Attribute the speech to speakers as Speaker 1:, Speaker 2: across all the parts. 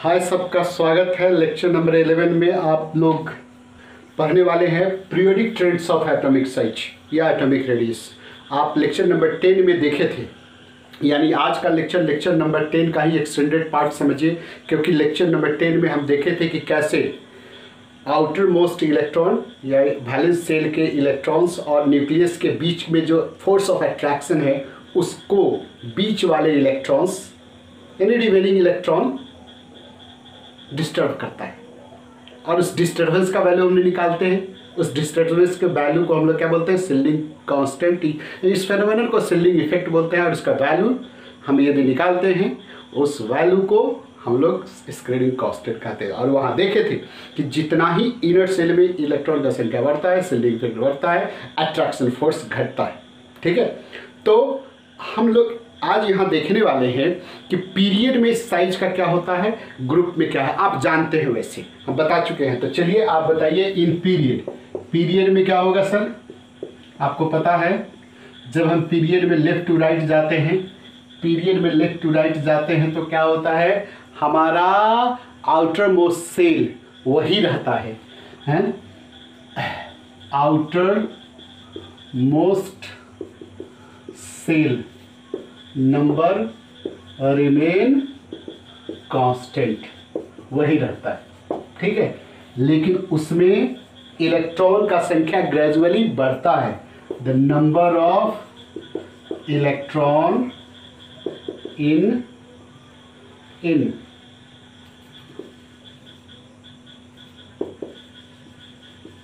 Speaker 1: हाय, सबका स्वागत है। लेक्चर नंबर 11 में आप लोग पढ़ने वाले हैं periodic trends of atomic size या एटॉमिक रेडियस। आप लेक्चर नंबर 10 में देखे थे, यानी आज का लेक्चर नंबर 10 का ही एक्सटेंडेड पार्ट समझिए, क्योंकि लेक्चर नंबर 10 में हम देखे थे कि कैसे आउटर मोस्ट इलेक्ट्रॉन या वैलेंस सेल के इलेक्ट्रॉन्स और न्यूक्लियस के बीच में जो फोर्स ऑफ अट्रैक्शन है उसको बीच वाले इलेक्ट्रॉन्स यानी रिमेनिंग इलेक्ट्रॉन डिस्टर्ब करता है, और उस डिस्टर्बेंस का वैल्यू हम निकालते हैं। उस डिस्टर्बेंस के वैल्यू को हम लोग क्या बोलते हैं? Shielding constant. इस फेनोमेनन को सिल्डिंग इफेक्ट बोलते हैं, और इसका वैल्यू हम यदि निकालते हैं उस वैल्यू को हम लोग स्क्रीनिंग कांस्टेंट कहते हैं। और वहाँ देखे थे कि जितना ही इनर सेल में इलेक्ट्रॉन का संख्या बढ़ता है, सिल्डिंग इफेक्ट बढ़ता है, अट्रैक्शन फोर्स घटता है। ठीक है, तो हम लोग आज यहाँ देखने वाले हैं कि पीरियड में साइज का क्या होता है, ग्रुप में क्या है। आप जानते हैं, वैसे हम बता चुके हैं। तो चलिए आप बताइए, इन पीरियड में क्या होगा सर? आपको पता है, जब हम पीरियड में लेफ्ट टू राइट जाते हैं, तो क्या होता है? हमारा आउटर मोस्ट सेल वही रहता है, outermost shell number remain constant, वही रहता है। ठीक है, लेकिन उसमें इलेक्ट्रॉन का संख्या ग्रेजुअली बढ़ता है। The number of electron in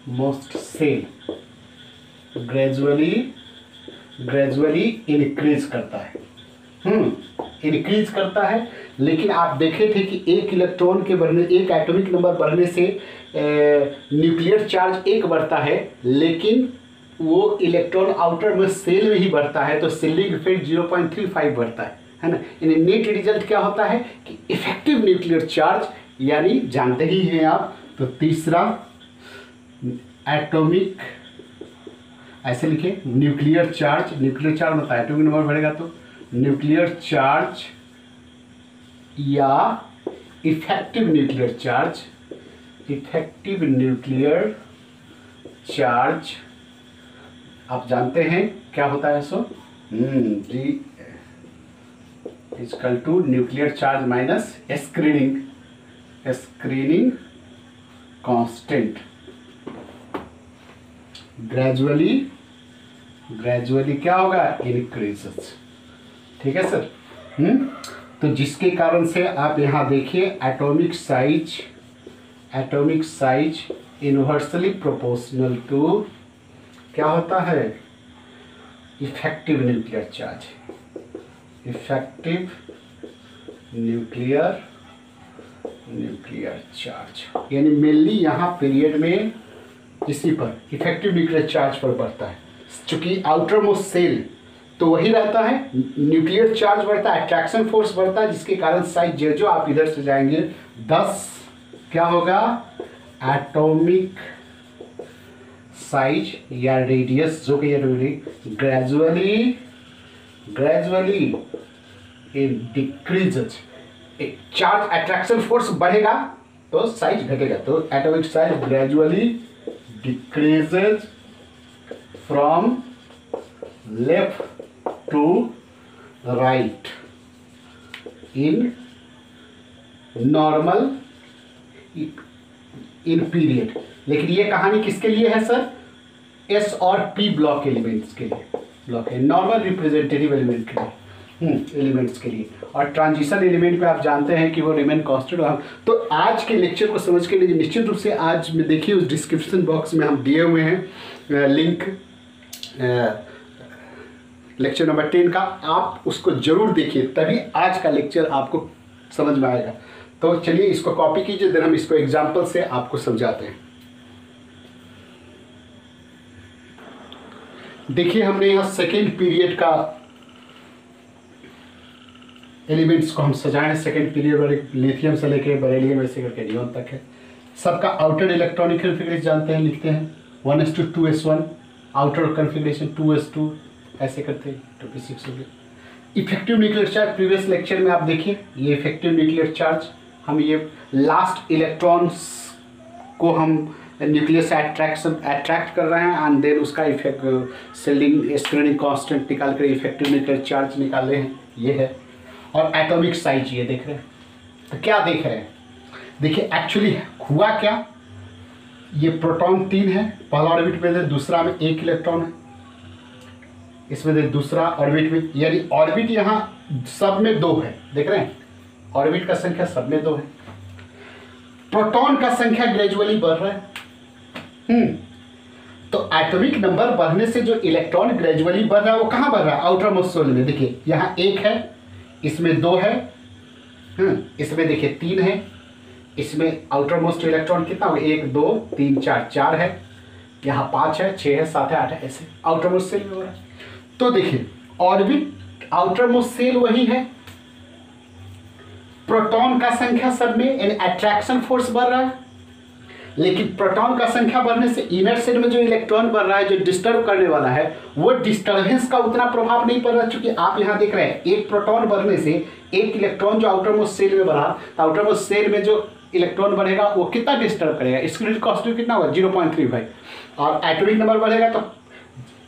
Speaker 1: most shell gradually increase करता है, इंक्रीज करता है। लेकिन आप देखे थे कि एक इलेक्ट्रॉन के बढ़ने, एक एटॉमिक नंबर बढ़ने से न्यूक्लियर चार्ज एक बढ़ता है, लेकिन वो इलेक्ट्रॉन आउटर में सेल में ही बढ़ता है, तो सिल्डिंग इफेक्ट 0.35 बढ़ता है ना। यानी नेट रिजल्ट क्या होता है कि इफेक्टिव न्यूक्लियर चार्ज, यानी जानते ही हैं आप। तो तीसरा एटॉमिक, ऐसे लिखे, न्यूक्लियर चार्ज मतलब एटॉमिक नंबर बढ़ेगा तो न्यूक्लियर चार्ज या इफेक्टिव न्यूक्लियर चार्ज आप जानते हैं क्या होता है? So G equal to nuclear charge minus screening constant. Gradually क्या होगा? इंक्रीजेस। ठीक है सर। तो जिसके कारण से आप यहाँ देखिए, atomic size inversely proportional to क्या होता है? इफेक्टिव न्यूक्लियर चार्ज, यानी मेनली यहाँ पीरियड में इसी पर इफेक्टिव न्यूक्लियर चार्ज पर बढ़ता है। चूंकि आउटर मोस्ट सेल तो वही रहता है, न्यूक्लियर चार्ज बढ़ता है, अट्रैक्शन फोर्स बढ़ता है, जिसके कारण साइज जो आप इधर से जाएंगे 10 क्या होगा? एटॉमिक साइज या रेडियस, जो कि gradually decreases. Charge attraction force बढ़ेगा तो साइज घटेगा, तो atomic size gradually decreases from left to right in normal in period. लेकिन ये कहानी किसके लिए है सर? एस और पी ब्लॉक एलिमेंट्स के लिए, ब्लॉक है नॉर्मल रिप्रेजेंटेटिव एलिमेंट के लिए, एलिमेंट्स के लिए। और ट्रांजिशन एलिमेंट में आप जानते हैं कि वो रिमेन कांस्टेंट। तो आज के लेक्चर को समझ के लिए निश्चित रूप से आज में देखिए, उस डिस्क्रिप्शन बॉक्स में हम दिए हुए हैं लिंक लेक्चर नंबर 10 का, आप उसको जरूर देखिए, तभी आज का लेक्चर आपको समझ में आएगा। तो चलिए इसको कॉपी कीजिए, देन हम इसको एग्जाम्पल से आपको समझाते हैं। देखिए, हमने यहाँ सेकेंड पीरियड का एलिमेंट्स को हम सजाए हैं। सेकेंड पीरियड लिथियम से लेकर बेरिलियम ऐसे करके नियॉन तक है। सबका आउटर इलेक्ट्रॉनिक कॉन्फ़िगरेशन जानते हैं, लिखते हैं 1s2 2s1, outer configuration 2s2, ऐसे करते हैं 2p6 हो गया। Effective nuclear charge previous lecture में आप देखिए, ये इफेक्टिव न्यूक्लियर चार्ज हम ये लास्ट इलेक्ट्रॉन्स को हम न्यूक्लियस अट्रैक्ट कर रहे हैं एंड देन उसका इफेक्ट सेलिंग स्क्रीनिंग कांस्टेंट निकाल कर इफेक्टिव न्यूक्लियर चार्ज निकाल रहे हैं, ये है। और एटॉमिक साइज ये देख रहे हैं। तो क्या देख रहे हैं, देखिए एक्चुअली हुआ क्या, ये प्रोटॉन 3 है, पहला ऑर्बिट में है, दूसरा में 1 इलेक्ट्रॉन है, इसमें से दूसरा ऑर्बिट में, यानी ऑर्बिट यहाँ सब में 2 है, देख रहे हैं ऑर्बिट का संख्या सब में 2 है। प्रोटॉन का संख्या ग्रेजुअली बढ़ रहा है। तो एटॉमिक नंबर बढ़ने से जो इलेक्ट्रॉन ग्रेजुअली बढ़ रहा है वो कहाँ बढ़ रहा है, आउटर मोस्ट शेल में। देखिए यहाँ 1 है, इसमें 2 है, इसमें देखिए 3 है, इसमें आउटर मोस्ट इलेक्ट्रॉन कितना हो, 1 2 3 4 4 है, यहाँ 5 है, 6 है, 7 है, 8 है, ऐसे आउटर मोस्ट शेल में हो रहा है। तो देखिए ऑर्बिट आउटर मोस्ट शेल वही है, प्रोटॉन का संख्या सब में यानी अट्रैक्शन फोर्स बढ़ रहा है, लेकिन प्रोटॉन का संख्या बढ़ने से इनर शेल में जो इलेक्ट्रॉन बढ़ रहा है, जो डिस्टर्ब करने वाला है, वो डिस्टर्बेंस का उतना प्रभाव नहीं पड़ रहा। क्योंकि आप यहाँ देख रहे हैं एक प्रोटॉन बढ़ने से 1 इलेक्ट्रॉन जो आउटर मोस्ट शेल में बढ़ा, तो आउटर मोस्ट शेल में जो इलेक्ट्रॉन बढ़ेगा वो कितना डिस्टर्ब करेगा, इसका कांस्टेंट कितना होगा 0.35, और एटॉमिक नंबर बढ़ेगा तो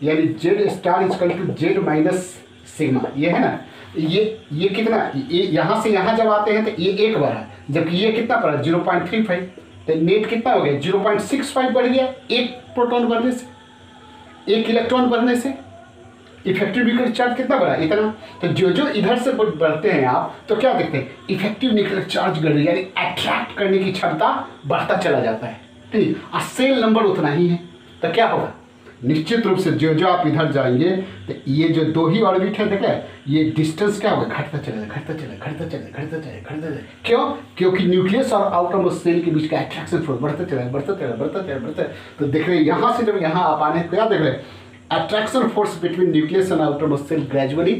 Speaker 1: यानी Z star equal to Z minus sigma, ये है ना, ये कितना, ये यहाँ से यहाँ जब आते हैं तो ये 1 बढ़ा, जबकि ये कितना बढ़ा 0.35, तो नेट कितना हो गया 0.65 बढ़ गया, 1 प्रोटॉन बढ़ने से, 1 इलेक्ट्रॉन बढ़ने से। इफेक्टिव न्यूक्लियर चार्ज कितना बढ़ा, इतना। तो जो इधर से बढ़ते हैं आप तो क्या देखते हैं, इफेक्टिव न्यूक्लियर चार्ज बढ़ यानी अट्रैक्ट करने की क्षमता बढ़ता चला जाता है, ठीक। और सेल नंबर उतना ही है, तो क्या होगा, निश्चित रूप से जो आप इधर जाएंगे तो ये जो 2 ही ऑर्बिट है देखें, ये डिस्टेंस क्या होगा, घटता चलेगा, घटता चलेगा, घटता चलेगा, घटता चलेगा, घटता चलेगा। क्यों, क्योंकि न्यूक्लियस और आउटर मोस्ट शेल के बीच का अट्रैक्शन फोर्स बढ़ता चलेगा, बढ़ता चलेगा, बढ़ता चलेगा, बढ़ता। तो देख रहे हैं यहाँ से जब यहाँ आप आने क्या देख रहे हैं, attraction force between nucleus and outermost shell gradually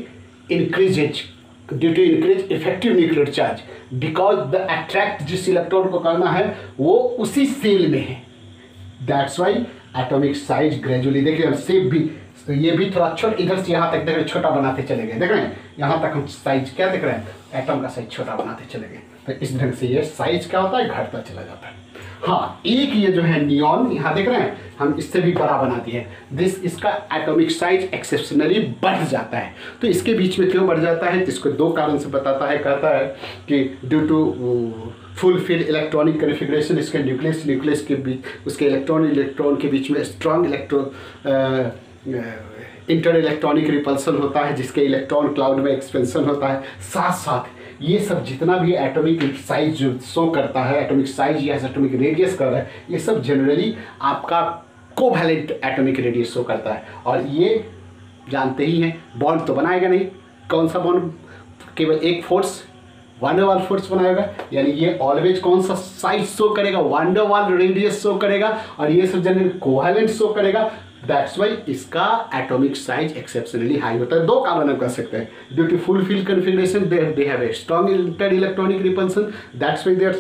Speaker 1: increases due to increase effective nuclear charge, because the attract जिस इलेक्ट्रॉन को करना है वो उसी सेल में है। That's why atomic size gradually, देखिए हम शेप भी, तो ये भी थोड़ा छोटा, इधर से यहाँ तक देख रहे हैं छोटा बनाते चले गए, देख रहे हैं यहाँ तक हम साइज क्या देख रहे हैं, एटम का साइज छोटा बनाते चले गए। तो इस ढंग से ये साइज क्या होता है, घटता चला जाता है। हाँ, एक ये जो है नियॉन यहाँ देख रहे हैं, हम इससे भी बड़ा बना दिए, इसका एटॉमिक साइज एक्सेप्शनली बढ़ जाता है। तो इसके बीच में क्यों बढ़ जाता है, इसको 2 कारण से बताता है। कहता है कि due to fulfil electronic configuration, इसके न्यूक्लियस के बीच, उसके इलेक्ट्रॉन के बीच में स्ट्रॉन्ग इंटर इलेक्ट्रॉनिक रिपल्सन होता है, जिसके इलेक्ट्रॉन क्लाउड में एक्सपेंशन होता है। साथ साथ ये सब जितना भी एटॉमिक साइज जो शो करता है, एटॉमिक साइज या एटॉमिक रेडियस कर रहा है, ये सब जनरली आपका कोवैलेंट एटॉमिक रेडियस शो करता है। और ये जानते ही हैं, बॉन्ड तो बनाएगा नहीं, कौन सा बॉन्ड, केवल एक फोर्स वान डर वाल फोर्स बनाएगा, यानी ये ऑलवेज कौन सा साइज शो करेगा, वान डर वाल रेडियस शो करेगा, और ये सब जनरली कोवैलेंट शो करेगा। दैट्स वाई इसका एटॉमिक साइज एक्सेप्शनली हाई होता है। 2 कारण हम कर सकते हैं, due to full field configuration they have a strong inter electronic repulsion, that's why their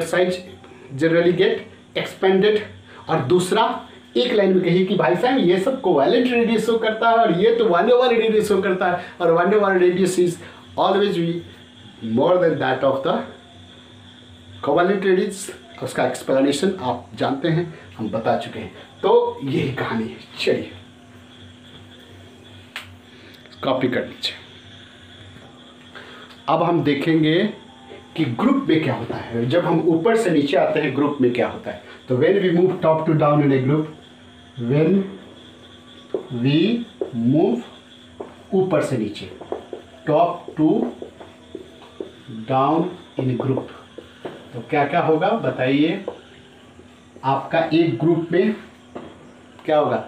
Speaker 1: size generally get expanded. और दूसरा एक लाइन में कही कि भाई साहब ये सब कोवैलेंट रेडियस शो करता है और ये तो वान डर वाल रेडियस शो करता है, और वान डर वाल radius is always be more than that of the covalent radius. उसका एक्सप्लेनेशन आप जानते हैं, हम बता चुके हैं। तो यही कहानी है, चलिए कॉपी कर लीजिए। अब हम देखेंगे कि ग्रुप में क्या होता है, जब हम ऊपर से नीचे आते हैं ग्रुप में क्या होता है। तो when we move top to down in a group, when we move ऊपर से नीचे, top to down in group, तो क्या क्या होगा बताइए। आपका एक ग्रुप में क्या होगा,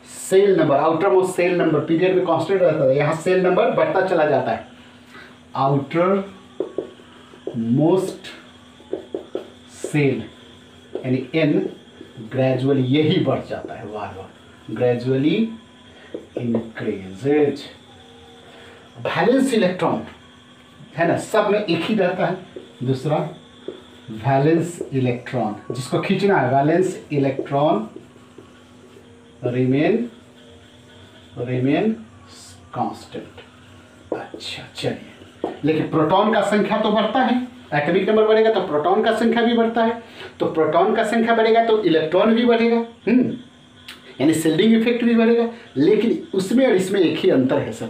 Speaker 1: shell number, outermost shell number period में कांस्टेंट रहता है, यहाँ सेल नंबर बढ़ता चला जाता है। आउटर मोस्ट सेल यानी एन ग्रेजुअली यही बढ़ जाता है, बार बार ग्रेजुअली इंक्रीजेज। वैलेंस इलेक्ट्रॉन है ना, सब में एक ही रहता है। दूसरा वैलेंस इलेक्ट्रॉन, जिसको खींचना है, वैलेंस इलेक्ट्रॉन रिमेन कांस्टेंट। अच्छा चलिए, लेकिन प्रोटॉन का संख्या तो बढ़ता है, एटॉमिक नंबर बढ़ेगा तो प्रोटॉन का संख्या भी बढ़ता है, तो प्रोटॉन का संख्या बढ़ेगा तो इलेक्ट्रॉन भी बढ़ेगा, यानी शिल्डिंग इफेक्ट भी बढ़ेगा। लेकिन उसमें और इसमें एक ही अंतर है सर,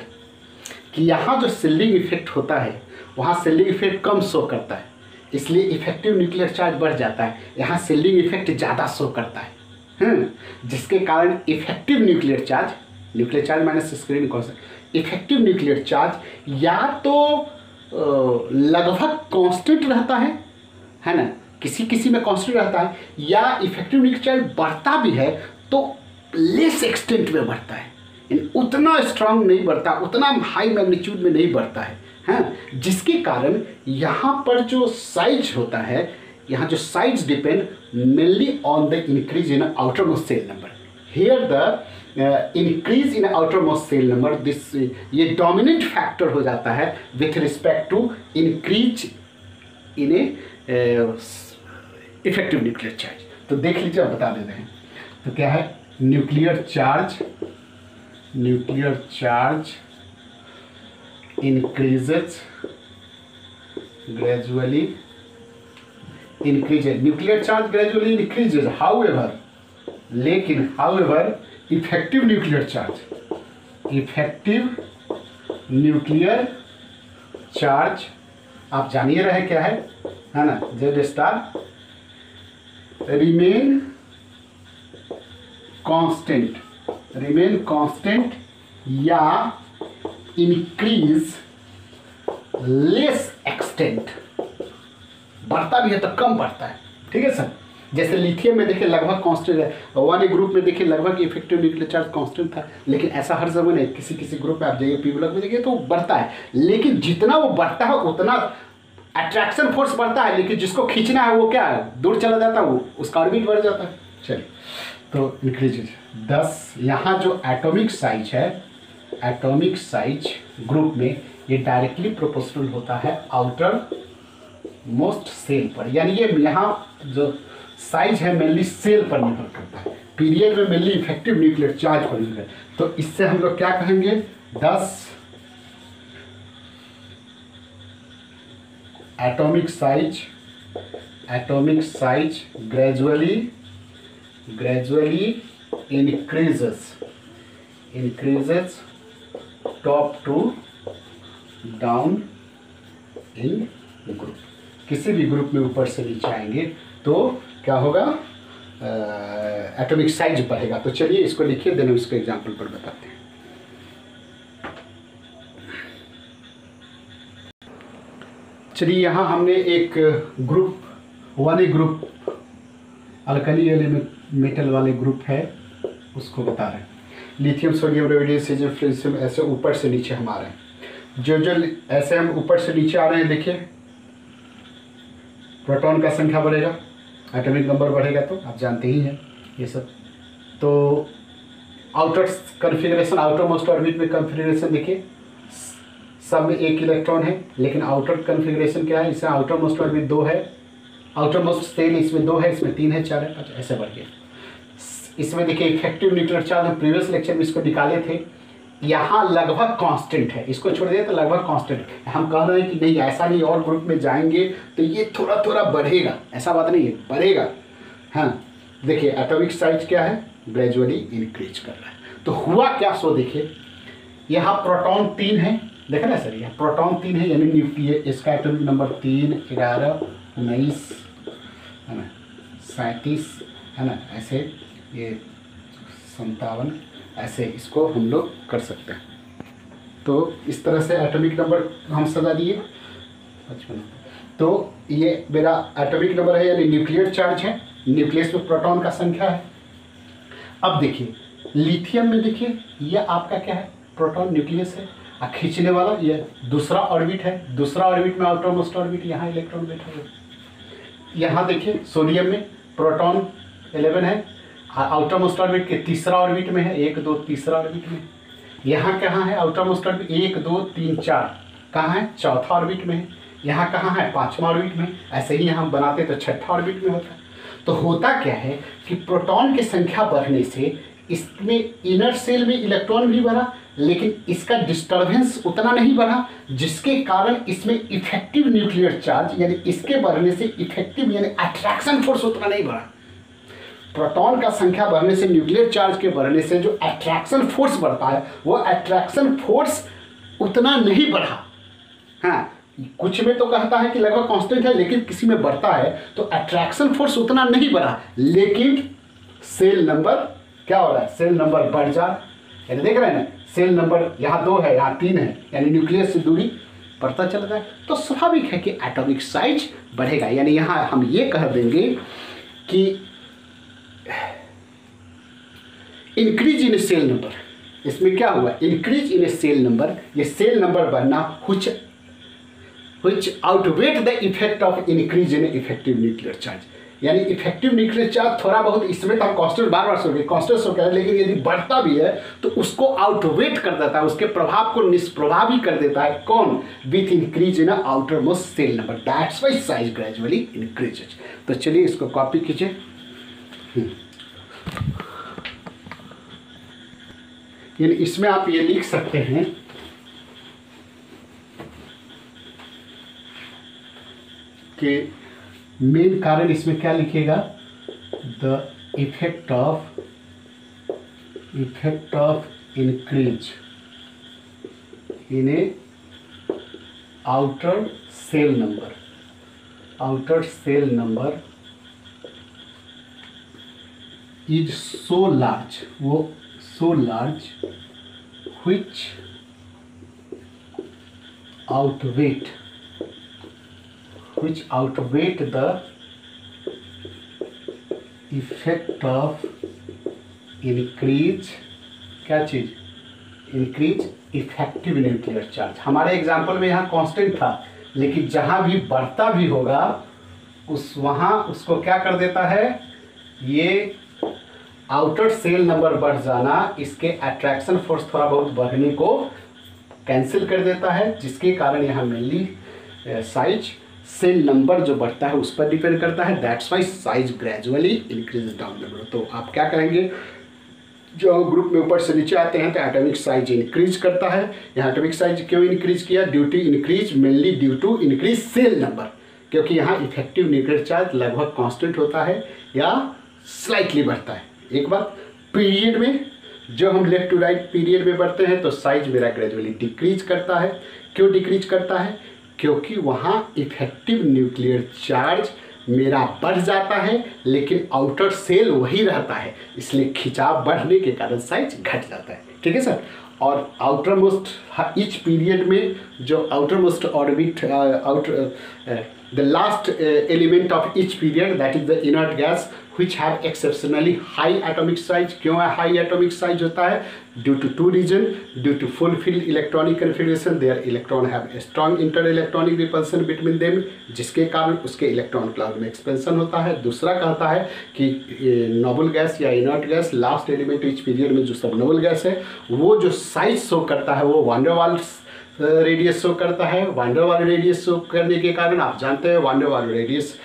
Speaker 1: कि यहाँ जो शिल्डिंग इफेक्ट होता है वहाँ शिल्डिंग इफेक्ट कम शो करता है, इसलिए इफेक्टिव न्यूक्लियर चार्ज बढ़ जाता है। यहाँ शिल्डिंग इफेक्ट ज़्यादा शो करता है, जिसके कारण effective nuclear charge minus screen constant, effective nuclear charge या तो लगभग कांस्टेंट रहता है ना, किसी में कांस्टेंट रहता है, या इफेक्टिव न्यूक्लियर चार्ज बढ़ता भी है तो लेस एक्सटेंट में बढ़ता है, उतना स्ट्रांग नहीं बढ़ता, उतना हाई मैग्नीट्यूड में नहीं बढ़ता है, जिसके कारण यहाँ पर जो साइज होता है, यहाँ जो size depend mainly on the increase in outermost shell number. Here the increase in outermost shell number, this ये डोमिनेंट फैक्टर हो जाता है with respect to increase in a effective nuclear charge. तो देख लीजिए, बता देते हैं। तो क्या है, nuclear charge increases gradually, nuclear charge gradually increases, however effective nuclear charge आप जानिए रहे क्या है ना, Z स्टार remain constant या इंक्रीज लेस एक्सटेंट, बढ़ता भी है तो कम बढ़ता है, ठीक है सर। जैसे लिथियम में देखिए लगभग कांस्टेंट है, वन ग्रुप में देखिए लगभग इफेक्टिव न्यूक्लियर चार्ज कांस्टेंट था, लेकिन ऐसा हर समय नहीं, किसी ग्रुप में आप जाइए पी ब्लॉक में देखिए तो बढ़ता है, लेकिन जितना वो बढ़ता है उतना अट्रैक्शन फोर्स बढ़ता है, लेकिन जिसको खींचना है वो क्या है, दूर चला जाता है, वो उसका ऑर्बिट बढ़ जाता है। चलिए, तो इंक्रीज 10। यहाँ जो एटॉमिक साइज ग्रुप में ये डायरेक्टली प्रोपोर्शनल होता है आउटर मोस्ट सेल पर, यानी ये यहाँ जो साइज है मेनली सेल पर निर्भर करता है, पीरियड में मेनली इफेक्टिव न्यूक्लियर चार्ज पर निर्भर। तो इससे हम लोग क्या कहेंगे, 10 atomic size gradually increases top to down in group. किसी भी ग्रुप में ऊपर से नीचे आएंगे तो क्या होगा, एटॉमिक साइज बढ़ेगा। तो चलिए इसको लिखिए, देन उसको एग्जांपल पर बताते हैं। चलिए, यहाँ हमने एक group 1A group alkali element metal वाले ग्रुप है उसको बता रहे हैं। Lithium sodium radium caesium fluorine ऐसे ऊपर से नीचे हम आ रहे हैं। जो ऐसे हम ऊपर से नीचे आ रहे हैं, देखिए प्रोटॉन का संख्या बढ़ेगा, एटॉमिक नंबर बढ़ेगा, तो आप जानते ही हैं ये सब। तो outer configuration, outer most orbit में कन्फिग्रेशन देखिए, सब में एक इलेक्ट्रॉन है, लेकिन आउटर कन्फिग्रेशन क्या है, इसमें आउटर मोस्ट ऑर्बिट 2 है, आउटर मोस्ट सेल इसमें 2 है, इसमें 3 है, 4 है, 5 ऐसे बढ़ गया। इसमें देखिए इफेक्टिव न्यूक्लियर चार्ज, हम प्रीवियस लेक्चर में इसको निकाले थे, यहाँ लगभग कांस्टेंट है, इसको छोड़ दिया तो लगभग कांस्टेंट है। हम कह रहे हैं कि नहीं ऐसा नहीं, और ग्रुप में जाएंगे तो ये थोड़ा थोड़ा बढ़ेगा, ऐसा बात नहीं है, बढ़ेगा। हाँ देखिए, एटॉमिक साइज क्या है, ग्रेजुअली इंक्रीज कर रहा है। तो हुआ क्या, सो देखिए यहाँ प्रोटॉन 3 है, देखा ना सर, यहाँ प्रोटॉन 3 है, यानी न्यूक्लियर इसका एटॉमिक नंबर 3, 11, 19 है ना, 37 है ना, ऐसे ये 57, ऐसे इसको हम लोग कर सकते हैं। तो इस तरह से एटॉमिक नंबर हम सजा दिए 55। तो ये मेरा एटॉमिक नंबर है, यानी न्यूक्लियर चार्ज है, न्यूक्लियस में प्रोटॉन का संख्या है। अब देखिए लिथियम में देखिए ये आपका क्या है, प्रोटॉन न्यूक्लियस है, खींचने वाला ये दूसरा ऑर्बिट है, दूसरा ऑर्बिट में आउटर मोस्ट ऑर्बिट, यहाँ इलेक्ट्रॉन बैठा है। यहाँ देखिए सोडियम में प्रोटॉन 11 है, आउटर मोस्ट ऑर्बिट के तीसरा ऑर्बिट में है, 1 2 तीसरा ऑर्बिट में। यहाँ कहाँ है आउटर मोस्ट ऑर्बिट, 1 2 3 4 कहाँ है, चौथा ऑर्बिट में है। यहाँ कहाँ है, 5वां ऑर्बिट में। ऐसे ही हम बनाते तो 6ठा ऑर्बिट में होता। तो होता क्या है कि प्रोटॉन की संख्या बढ़ने से इसमें इनर सेल में इलेक्ट्रॉन भी बढ़ा, लेकिन इसका डिस्टर्बेंस उतना नहीं बढ़ा, जिसके कारण इसमें इफेक्टिव न्यूक्लियर चार्ज यानी इसके बढ़ने से इफेक्टिव यानी अट्रैक्शन फोर्स उतना नहीं बढ़ा। प्रोटॉन का संख्या बढ़ने से, न्यूक्लियर चार्ज के बढ़ने से जो अट्रैक्शन फोर्स बढ़ता है वो अट्रैक्शन फोर्स उतना नहीं बढ़ा। हाँ, कुछ में तो कहता है कि लगभग कांस्टेंट है, लेकिन किसी में बढ़ता है, तो अट्रैक्शन फोर्स उतना नहीं बढ़ा, लेकिन सेल नंबर क्या हो रहा है, सेल नंबर बढ़ जा, यानी देख रहे हैं ना, सेल नंबर यहाँ 2 है, यहाँ 3 है, यानी न्यूक्लियस से दूरी बढ़ता चल रहा है। तो स्वाभाविक है कि एटॉमिक साइज बढ़ेगा। यानी यहाँ हम ये कह देंगे कि इंक्रीज इन सेल नंबर, इसमें क्या हुआ, इंक्रीज इन सेल नंबर, ये सेल नंबर बढ़ना which outweigh the effect of increase in effective nuclear charge, यानी इफेक्टिव न्यूक्लियर चार्ज थोड़ा बहुत, इसमें तो हम कांस्टेंट बार बार सोचे कांस्टेंट हो गया, लेकिन यदि बढ़ता भी है तो उसको आउटवेट कर देता है, उसके प्रभाव को निष्प्रभाव ही कर देता है। कौन, with increase in outermost shell number, that's why size gradually increases. तो चलिए इसको कॉपी कीजिए। यानी इसमें आप ये लिख सकते हैं कि मेन कारण इसमें क्या लिखेगा, the effect of increase in a outer shell number is so large, वो so large which outweigh the effect of increase, क्या चीज, इंक्रीज इफेक्टिव न्यूक्लियर चार्ज। हमारे एग्जाम्पल में यहाँ कांस्टेंट था, लेकिन जहाँ भी बढ़ता भी होगा वहाँ उसको क्या कर देता है, ये आउटर सेल नंबर बढ़ जाना इसके अट्रैक्शन फोर्स थोड़ा बहुत बढ़ने को कैंसिल कर देता है, जिसके कारण यहाँ मेनली साइज सेल नंबर जो बढ़ता है उस पर डिपेंड करता है। That's Y size gradually increase down the road. तो आप क्या करेंगे, जो ग्रुप में ऊपर से नीचे आते हैं तो एटॉमिक साइज इंक्रीज करता है। यहाँ एटॉमिक साइज क्यों इंक्रीज किया, due to increase, mainly due to increase shell number, क्योंकि यहाँ इफेक्टिव न्यूक्लियर चार्ज लगभग कांस्टेंट होता है या स्लाइटली बढ़ता है। एक बात, पीरियड में जो हम लेफ्ट टू राइट पीरियड में बढ़ते हैं तो साइज मेरा ग्रेजुअली डिक्रीज करता है। क्यों डिक्रीज करता है, क्योंकि वहाँ इफेक्टिव न्यूक्लियर चार्ज मेरा बढ़ जाता है, लेकिन आउटर सेल वही रहता है, इसलिए खिंचाव बढ़ने के कारण साइज घट जाता है। ठीक है सर। और आउटर मोस्ट ईच पीरियड में जो outer most orbit the last element of each period, that is the inert gas which have exceptionally high atomic size। क्यों है हाई एटॉमिक साइज होता है, due to 2 reason, due to fulfilled electronic configuration, their electron have a strong inter electronic repulsion between them, जिसके कारण उसके electron cloud में expansion होता है। दूसरा कहता है कि नोबल गैस या inert gas, last element etch period में जो सब नोबल गैस है, वो जो साइज शो करता है वो van der Waals radius show करता है। Van der Waal radius show करने के कारण आप जानते हैं van der Waal radius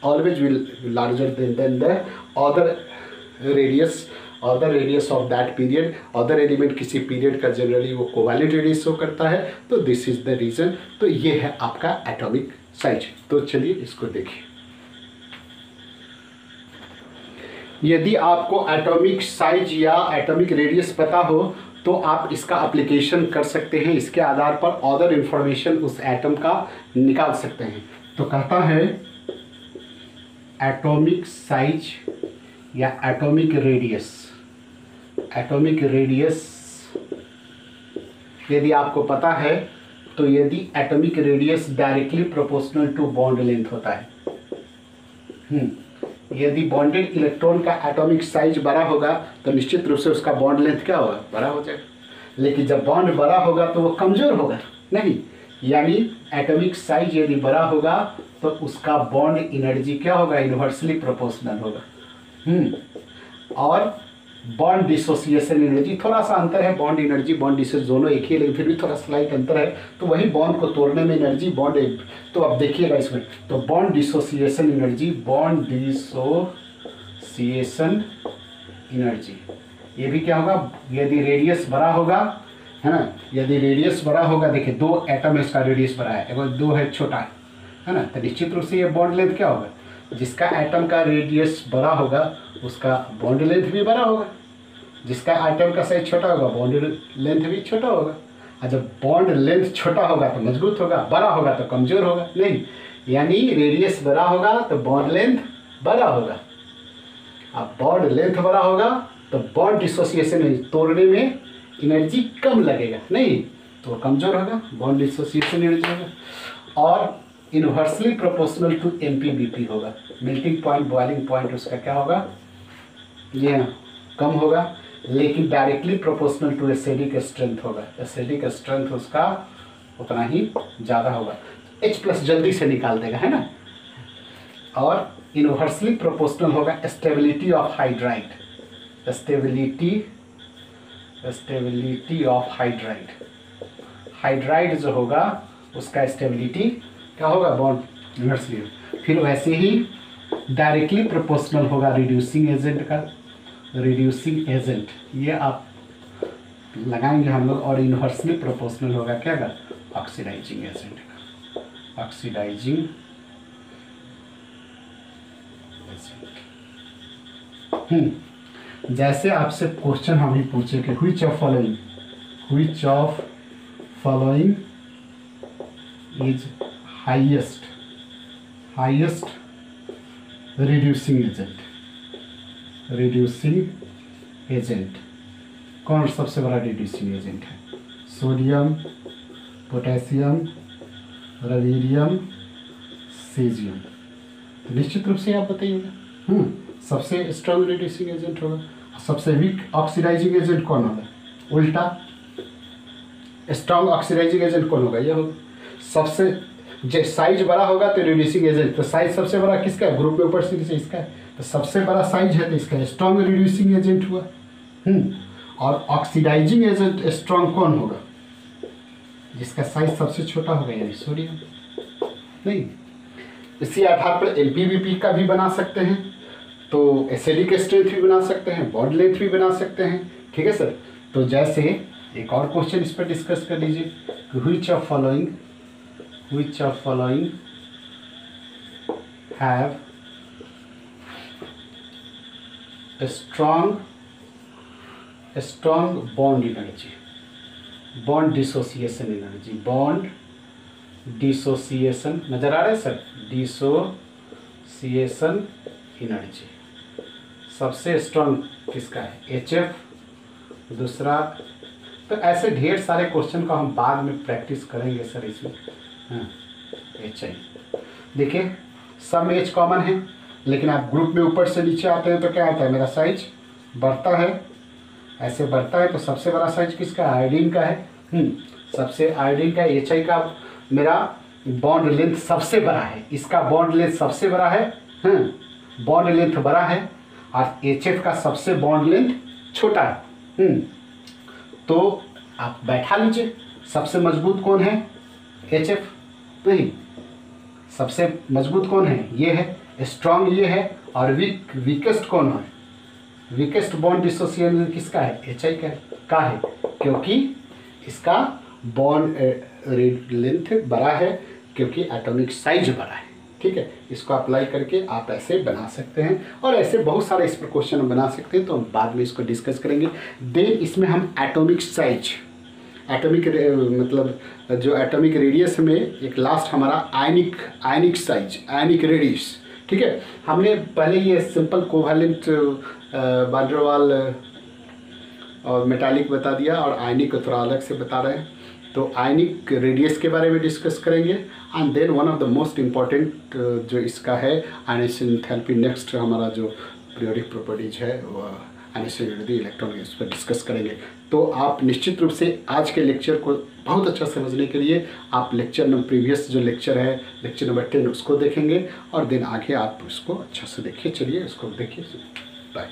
Speaker 1: always will larger than the other radius of that period। other element किसी period का generally वो कोवैलेंट रेडियस शो करता है। तो this is the reason। तो ये है आपका एटॉमिक साइज। तो चलिए इसको देखिए। यदि आपको एटॉमिक साइज या एटॉमिक रेडियस पता हो तो आप इसका एप्लीकेशन कर सकते हैं, इसके आधार पर अदर इंफॉर्मेशन उस एटम का निकाल सकते हैं। तो कहता है एटॉमिक साइज या एटॉमिक रेडियस यदि आपको पता है तो यदि atomic radius directly proportional to bond length होता है, यदि बॉन्डेड इलेक्ट्रॉन का एटॉमिक साइज बड़ा होगा तो निश्चित रूप से उसका बॉन्ड लेंथ क्या होगा, बड़ा हो जाएगा। लेकिन जब बॉन्ड बड़ा होगा तो वो कमज़ोर होगा नहीं, यानी एटॉमिक साइज यदि बड़ा होगा तो उसका बॉन्ड एनर्जी क्या होगा, इन्वर्सली प्रोपोर्शनल होगा। और बॉन्ड डिसोसिएशन एनर्जी थोड़ा सा अंतर है, बॉन्ड एनर्जी बॉन्ड डिसोसिएशन दोनों एक ही, लेकिन फिर भी थोड़ा स्लाइट अंतर है। तो वही बॉन्ड को तोड़ने में एनर्जी बॉन्ड एक, तो अब देखिएगा इसमें तो bond dissociation energy, bond dissociation energy ये भी क्या होगा, यदि रेडियस बड़ा होगा है ना। यदि रेडियस बड़ा होगा, देखिए 2 एटम है, इसका रेडियस बड़ा है, एवं 2 है छोटा है ना, तो निश्चित रूप से ये बॉन्ड लेंथ क्या होगा, जिसका एटम का रेडियस बड़ा होगा उसका बॉन्ड लेंथ भी बड़ा होगा, जिसका एटम का साइज छोटा होगा बॉन्ड लेंथ भी छोटा होगा। और जब बॉन्ड लेंथ छोटा होगा तो मजबूत होगा, बड़ा होगा तो कमज़ोर होगा, नहीं, यानी रेडियस बड़ा होगा तो बॉन्ड लेंथ बड़ा होगा। अब बॉन्ड लेंथ बड़ा होगा तो बॉन्ड डिसोसिएशन तोड़ने में एनर्जी कम लगेगा, नहीं तो कमज़ोर होगा, बॉन्ड डिसोसिएशन एनर्जी होगा। और इन्वर्सली प्रोपोर्शनल टू MPBP होगा, मेल्टिंग पॉइंट बॉइलिंग पॉइंट उसका क्या होगा, ये कम होगा, लेकिन directly proportional to acidic strength होगा, एसिडिक स्ट्रेंथ उसका उतना ही ज़्यादा होगा। H+ जल्दी से निकाल देगा, है ना। और इन्वर्सली प्रोपोर्शनल होगा stability of hydride, stability of hydride, hydride जो होगा उसका स्टेबिलिटी क्या होगा, बॉन्ड इन्वर्सली। फिर वैसे ही डायरेक्टली प्रोपोर्शनल होगा रिड्यूसिंग एजेंट का, रिड्यूसिंग एजेंट ये आप लगाएंगे हम लोग। और इन्वर्सली प्रोपोर्शनल होगा क्या का, ऑक्सीडाइजिंग एजेंट का, ऑक्सीडाइजिंग एजेंट। जैसे आपसे क्वेश्चन हम ही पूछे कि which of following is highest reducing agent, कौन सबसे बड़ा रिड्यूसिंग एजेंट है, सोडियम, पोटेशियम, रुबिडियम, सीजियम। तो निश्चित रूप से आप बताइएगा। सबसे स्ट्रॉन्ग रिड्यूसिंग एजेंट होगा। सबसे वीक ऑक्सीडाइजिंग एजेंट कौन होगा, उल्टा स्ट्रॉन्ग ऑक्सीडाइजिंग एजेंट कौन होगा, ये होगा। सबसे जो साइज बड़ा होगा तो रिड्यूसिंग एजेंट, तो साइज सबसे बड़ा किसका है, ग्रुप में ऊपर से नीचे इसका है, तो सबसे बड़ा साइज है तो इसका स्ट्रॉन्ग रिड्यूसिंग एजेंट हुआ। और ऑक्सीडाइजिंग एजेंट स्ट्रॉन्ग कौन होगा, जिसका साइज सबसे छोटा होगा, यानी सोडियम। नहीं, इसी आधार पर MPBP का भी बना सकते हैं, तो एसिडिक स्ट्रेंथ भी बना सकते हैं, बॉन्ड लेंथ भी बना सकते हैं, ठीक है सर। तो जैसे एक और क्वेश्चन इस पर डिस्कस कर लीजिए, which of following have strong bond energy, bond dissociation energy, bond dissociation नजर आ रहा है सर, डिसोसिएशन एनर्जी सबसे स्ट्रॉन्ग किसका है, HF, दूसरा। तो ऐसे ढेर सारे क्वेश्चन का हम बाद में प्रैक्टिस करेंगे सर इसमें। HI देखिए सब में H कॉमन है, लेकिन आप ग्रुप में ऊपर से नीचे आते हैं तो क्या आता है, मेरा साइज बढ़ता है, ऐसे बढ़ता है, तो सबसे बड़ा साइज किसका, आयोडीन का है। सबसे आयोडीन का HI का मेरा बॉन्ड लेंथ सबसे बड़ा है, इसका बॉन्ड लेंथ सबसे बड़ा है, बॉन्ड लेंथ बड़ा है, और HF का सबसे बॉन्ड लेंथ छोटा है। तो आप बैठा लीजिए, सबसे मजबूत कौन है, HF नहीं, सबसे मजबूत कौन है, ये है, स्ट्रॉन्ग ये है, और वीकेस्ट कौन है, वीकेस्ट बॉन्ड डिसोसिएशन किसका है, HI का है, क्योंकि इसका बॉन्ड लेंथ बड़ा है, क्योंकि एटॉमिक साइज बड़ा है, ठीक है। इसको अप्लाई करके आप ऐसे बना सकते हैं, और ऐसे बहुत सारे इस पर क्वेश्चन बना सकते हैं, तो हम बाद में इसको डिस्कस करेंगे। देन इसमें हम एटॉमिक साइज, एटॉमिक मतलब जो एटॉमिक रेडियस में एक लास्ट हमारा आयनिक साइज, आयनिक रेडियस, ठीक है। हमने पहले ये सिंपल कोवैलेंट वैन डर वाल और मेटालिक बता दिया, और आयनिक को थोड़ा अलग से बता रहे हैं, तो आयनिक रेडियस के बारे में डिस्कस करेंगे। And then one of the most important जो इसका है आयनेशन एंथैल्पी, नेक्स्ट हमारा जो पीरियोडिक प्रॉपर्टीज है वो आयनेशन एनर्जी, इलेक्ट्रॉन, इस पर डिस्कस करेंगे। तो आप निश्चित रूप से आज के लेक्चर को बहुत अच्छा समझने के लिए आप प्रीवियस जो लेक्चर है, लेक्चर नंबर 10 उसको देखेंगे, और देन आगे आप उसको अच्छा से देखिए। चलिए उसको देखिए, बाय।